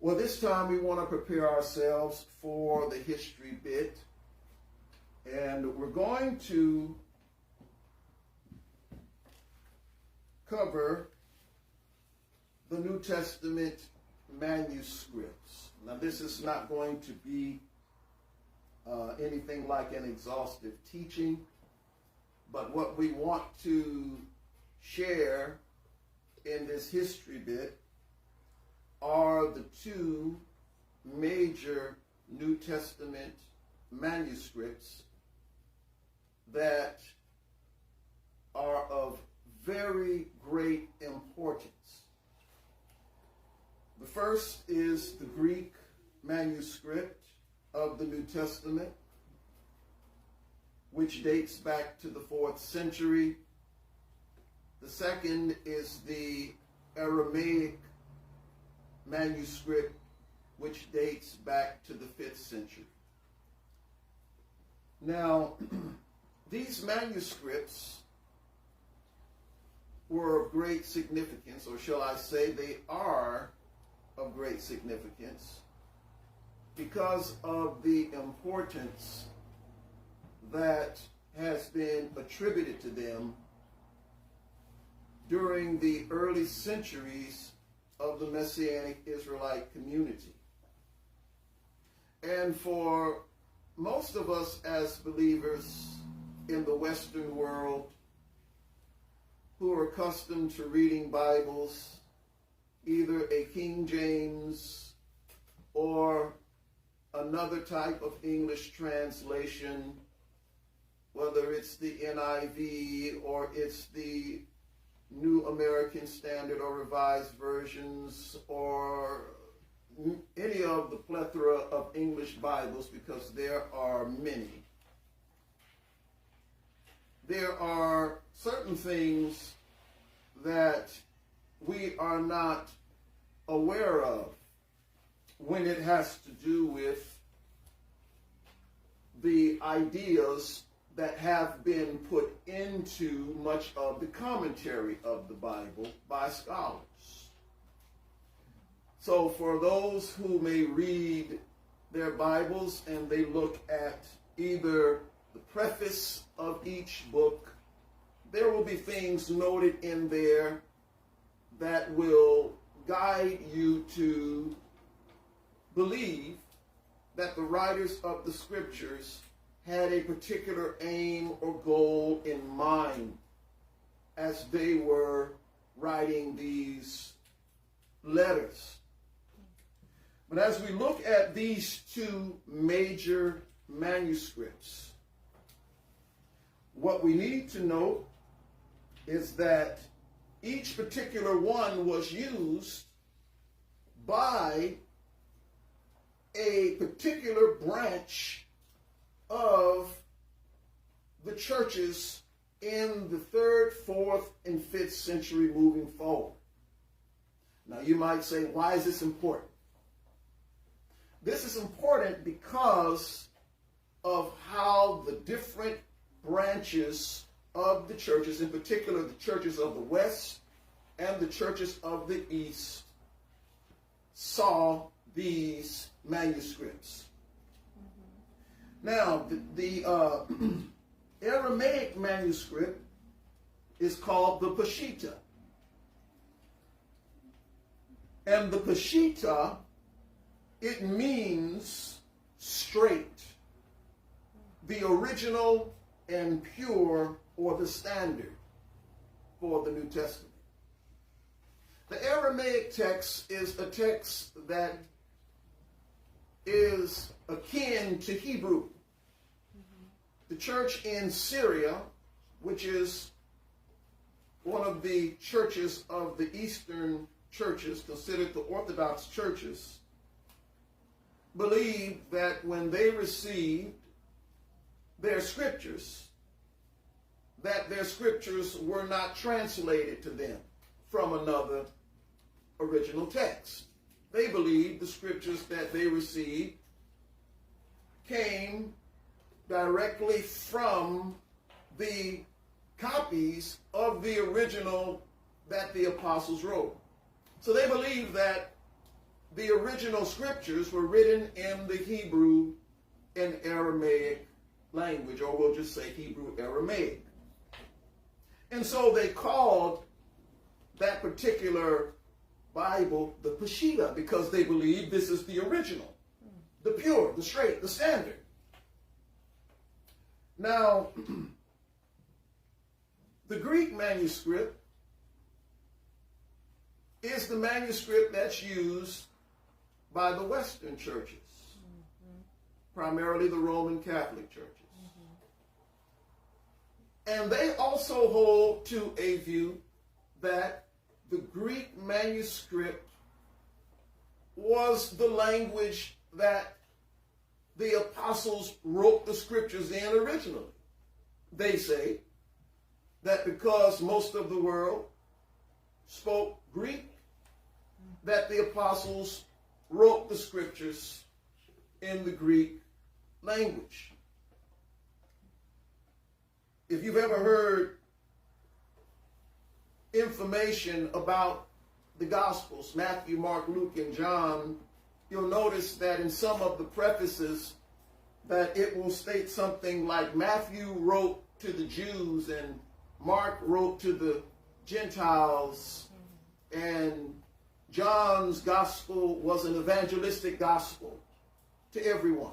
Well, this time we want to prepare ourselves for the history bit. And we're going to cover the New Testament manuscripts. Now, this is not going to be anything like an exhaustive teaching, but what we want to share in this history bit are the two major New Testament manuscripts that are of very great importance. The first is the Greek manuscript of the New Testament, which dates back to the 4th century. The second is the Aramaic manuscript, which dates back to the 5th century. Now, these manuscripts were of great significance, or shall I say they are of great significance, because of the importance that has been attributed to them during the early centuries of the Messianic Israelite community. And for most of us as believers in the Western world who are accustomed to reading Bibles, either a King James or another type of English translation, whether it's the NIV or it's the New American Standard or Revised Versions or any of the plethora of English Bibles, because there are many. There are certain things that we are not aware of when it has to do with the ideas that have been put into much of the commentary of the Bible by scholars. So for those who may read their Bibles and they look at either the preface of each book, there will be things noted in there that will guide you to believe that the writers of the scriptures had a particular aim or goal in mind as they were writing these letters. But as we look at these two major manuscripts, what we need to note is that each particular one was used by a particular branch of the churches in the 3rd, 4th, and 5th century moving forward. Now you might say, why is this important? This is important because of how the different branches of the churches, in particular the churches of the West and the churches of the East, saw these manuscripts. Now, the Aramaic manuscript is called the Peshitta. And the Peshitta, it means straight, the original and pure, or the standard for the New Testament. The Aramaic text is a text that is akin to Hebrew. The church in Syria, which is one of the churches of the Eastern churches, considered the Orthodox churches, believed that when they received their scriptures, that their scriptures were not translated to them from another original text. They believed the scriptures that they received came directly from the copies of the original that the apostles wrote. So they believed that the original scriptures were written in the Hebrew and Aramaic language, or we'll just say Hebrew Aramaic. And so they called that particular Bible the Peshitta because they believe this is the original, the pure, the straight, the standard. Now, the Greek manuscript is the manuscript that's used by the Western churches, primarily the Roman Catholic churches. And they also hold to a view that the Greek manuscript was the language that the apostles wrote the scriptures in originally. They say that because most of the world spoke Greek, that the apostles wrote the scriptures in the Greek language. If you've ever heard information about the Gospels, Matthew, Mark, Luke, and John, you'll notice that in some of the prefaces that it will state something like Matthew wrote to the Jews and Mark wrote to the Gentiles, and John's gospel was an evangelistic gospel to everyone.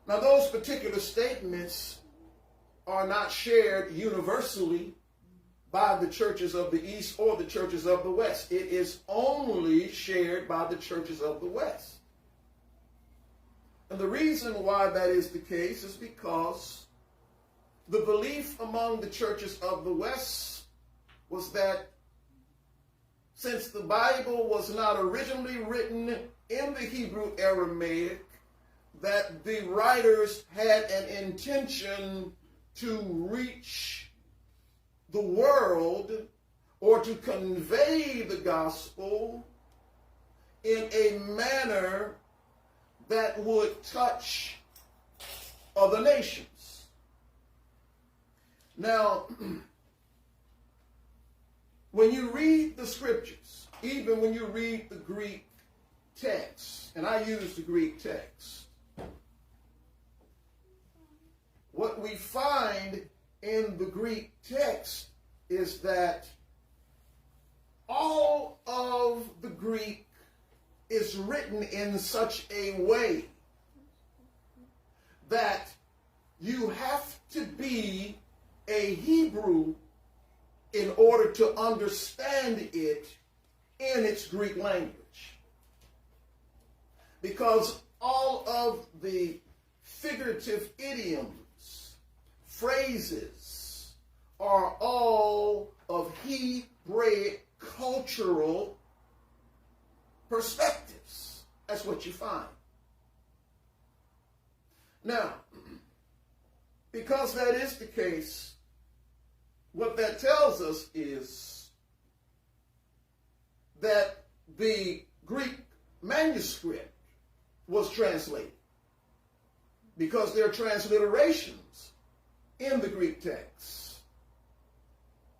Now, those particular statements are not shared universally by the churches of the East or the churches of the West. It is only shared by the churches of the West. And the reason why that is the case is because the belief among the churches of the West was that since the Bible was not originally written in the Hebrew Aramaic, that the writers had an intention to reach the world or to convey the gospel in a manner that would touch other nations. Now, when you read the scriptures, even when you read the Greek text, and I use the Greek text, what we find in the Greek text is that all of the Greek is written in such a way that you have to be a Hebrew in order to understand it in its Greek language. Because all of the figurative idioms, phrases, are all of Hebraic cultural perspectives. That's what you find. Now, because that is the case, what that tells us is that the Greek manuscript was translated, because there are transliterations in the Greek text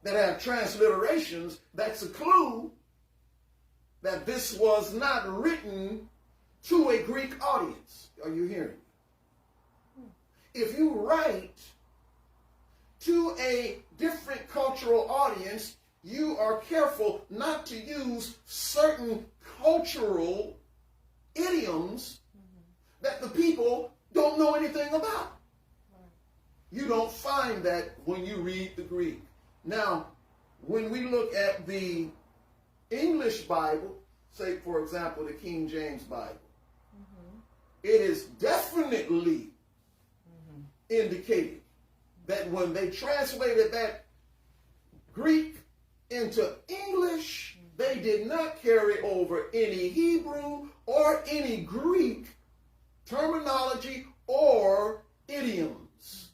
that have transliterations. That's a clue that this was not written to a Greek audience. Are you hearing me? If you write to a different cultural audience, you are careful not to use certain cultural idioms that the people don't know anything about. You don't find that when you read the Greek. Now, when we look at the English Bible, say, for example, the King James Bible, it is definitely indicated that when they translated that Greek into English, they did not carry over any Hebrew or any Greek terminology or idioms.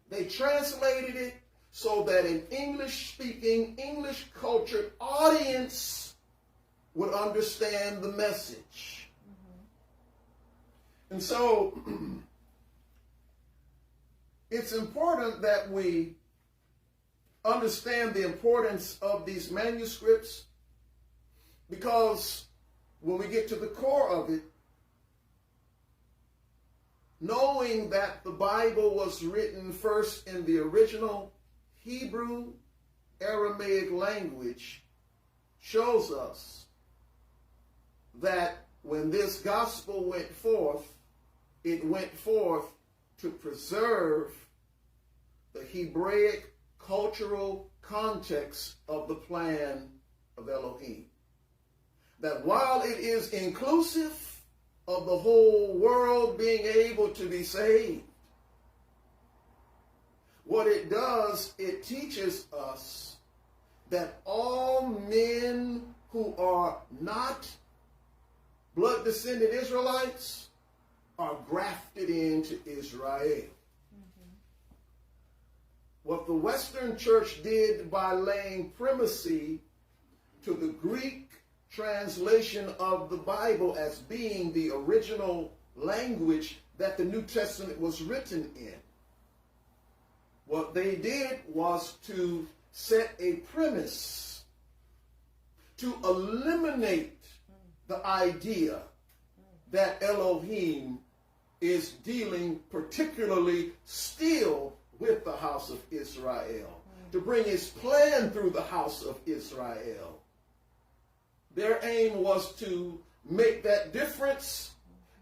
They translated it so that an English-speaking, English-cultured audience would understand the message. And so it's important that we understand the importance of these manuscripts Because when we get to the core of it, knowing that the Bible was written first in the original Hebrew Aramaic language shows us that when this gospel went forth, it went forth to preserve the Hebraic cultural context of the plan of Elohim. That while it is inclusive of the whole world being able to be saved, what it does, it teaches us that all men who are not blood-descended Israelites are grafted into Israel. What the Western Church did by laying primacy to the Greek translation of the Bible as being the original language that the New Testament was written in, what they did was to set a premise to eliminate the idea that Elohim is dealing particularly still with the house of Israel, to bring his plan through the house of Israel. Their aim was to make that difference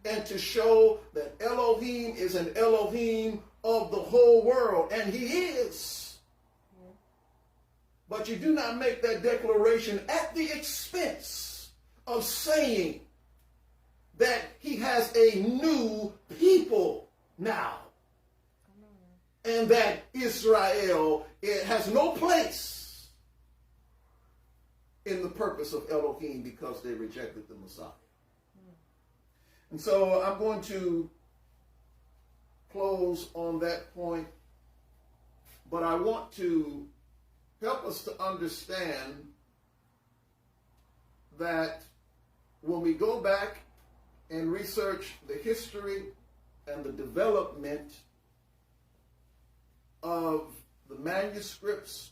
and to show that Elohim is an Elohim of the whole world, and he is. But you do not make that declaration at the expense of saying that he has a new people now, and that Israel, it has no place in the purpose of Elohim because they rejected the Messiah. And so I'm going to close on that point, but I want to help us to understand that when we go back and research the history and the development of the manuscripts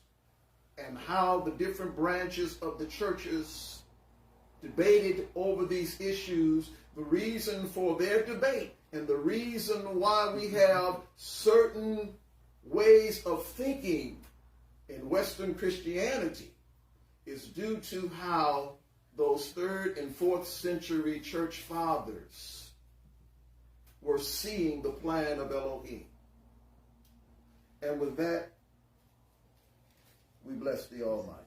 and how the different branches of the churches debated over these issues, the reason for their debate and the reason why we have certain ways of thinking in Western Christianity is due to how those 3rd and 4th century church fathers were seeing the plan of Elohim. And with that, we bless the Almighty.